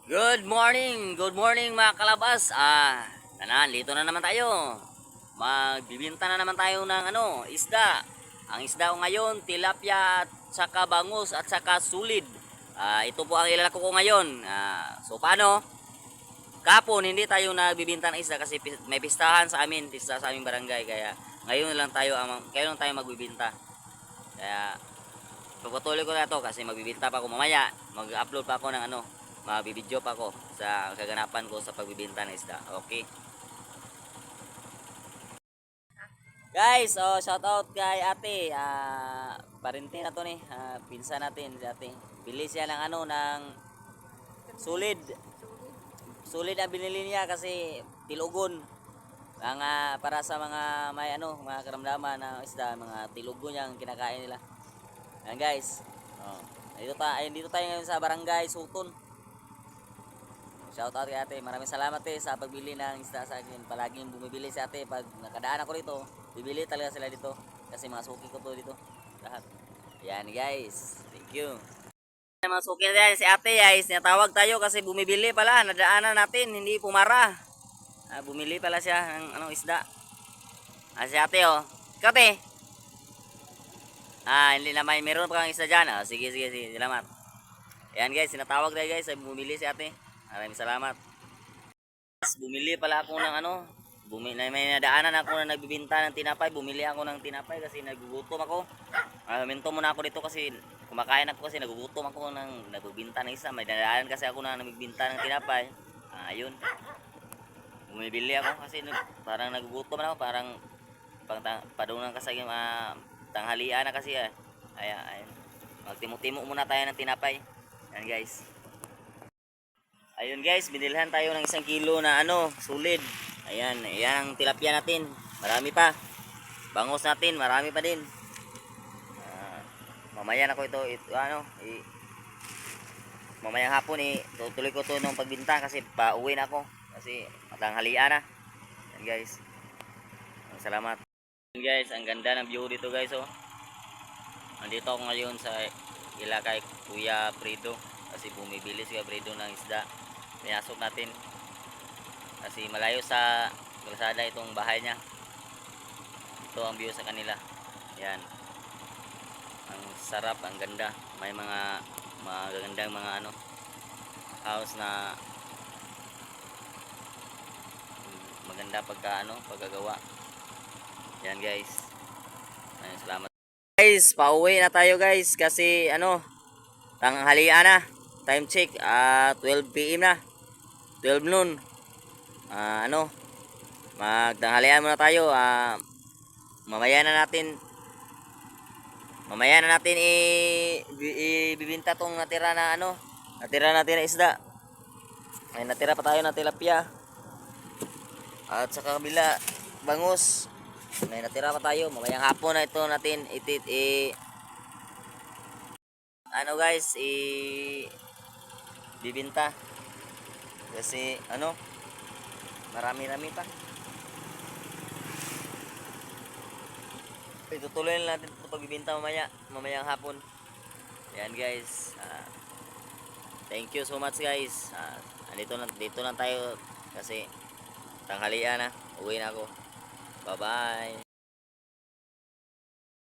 Good morning mga kalabas. Dito na naman tayo. Magbibinta na naman tayo ng isda. Ang isda ko ngayon, tilapia at saka bangus at saka sulid. Ito po ang ilalako ko ngayon. So paano? Kapon hindi tayo nagbibinta ng isda kasi may pistahan sa amin, pista sa aming barangay, kaya ngayon lang tayo magbibinta. Kaya pagpatuloy ko na to kasi magbibinta pa ako mamaya. Mag-upload pa ako ng mabibidyo pa ako sa kaganapan ko sa pagbibenta ng isda. Okay. Guys, shout out kay ate. Parente na to ni. Pinsa natin si ate. Bili siya ng ng sulid. Sulid ang binili niya kasi tilugon. Para sa mga may mga karamdaman ng isda, mga tilugon yang kinakain nila. Yan guys. Dito tayo ngayon sa Barangay Suton. Shout out kay ate. Maraming salamat sa pagbili ng isda sa akin. Palaging bumibili si ate. Pag nakadaan ako dito, bibili talaga sila dito. Kasi mga suki ko to dito. Lahat. Yan guys. Thank you. Mga suki na si ate guys. Natawag tayo kasi bumibili pala. Nadaanan natin. Hindi pumara. Bumili pala siya ng isda. Si ate Kate. Hindi naman. Meron pa kang isda dyan. Sige. Salamat. Yan guys. Sinatawag tayo guys. Bumili si ate. Maraming salamat. Bumili pala ako ng may nadaanan ako na nagbibenta ng tinapay. Bumili ako ng tinapay kasi nagugutom ako. Minto muna ako dito kasi kumakain ako kasi nagugutom ako ng nagbibenta ng isa. May nadaanan kasi ako na nagbibenta ng tinapay. Ayun. Bumibili ako kasi parang nagugutom ako. Parang padungan kasi tanghalian na kasi. Ayun. Magtimo-timo muna tayo ng tinapay. Yan guys. Ayun guys, binilhan tayo ng 1 kilo na sulid. Ayan ang tilapia natin. Marami pa. Bangus natin, marami pa din. Mamaya na ko mamayang hapon tutuloy ko to ng pagbinta kasi pauwi na ako. Kasi matanghalian na. Ayan guys. Salamat. Ayan guys, ang ganda ng view dito guys Nandito ako ngayon sa kay Kuya Fredo. Kasi bumibili si Kuya Fredo ng isda. Pinasok natin kasi malayo sa kalsada itong bahay niya. Ito ang view sa kanila. Yan, ang sarap, ang ganda. May mga magagandang mga house na maganda pagkagawa. Yan guys. Ayun, salamat guys. Pauwi na tayo guys kasi tanghalian na. Time check 12 PM na. 12 noon. Magtanghalian muna tayo. Mamaya na natin ibibinta tong natira natin na isda. May natira pa tayo na tilapia. At sa kabila, bangus. May natira pa tayo. Mamayang hapon na ito natin guys, bibinta. Kasi marami-rami pa. Tutuloy na natin ito pagbibinta mamayang hapon. Yan guys. Thank you so much guys. Dito na tayo kasi tanghalian na. Uwi na ako. Bye bye.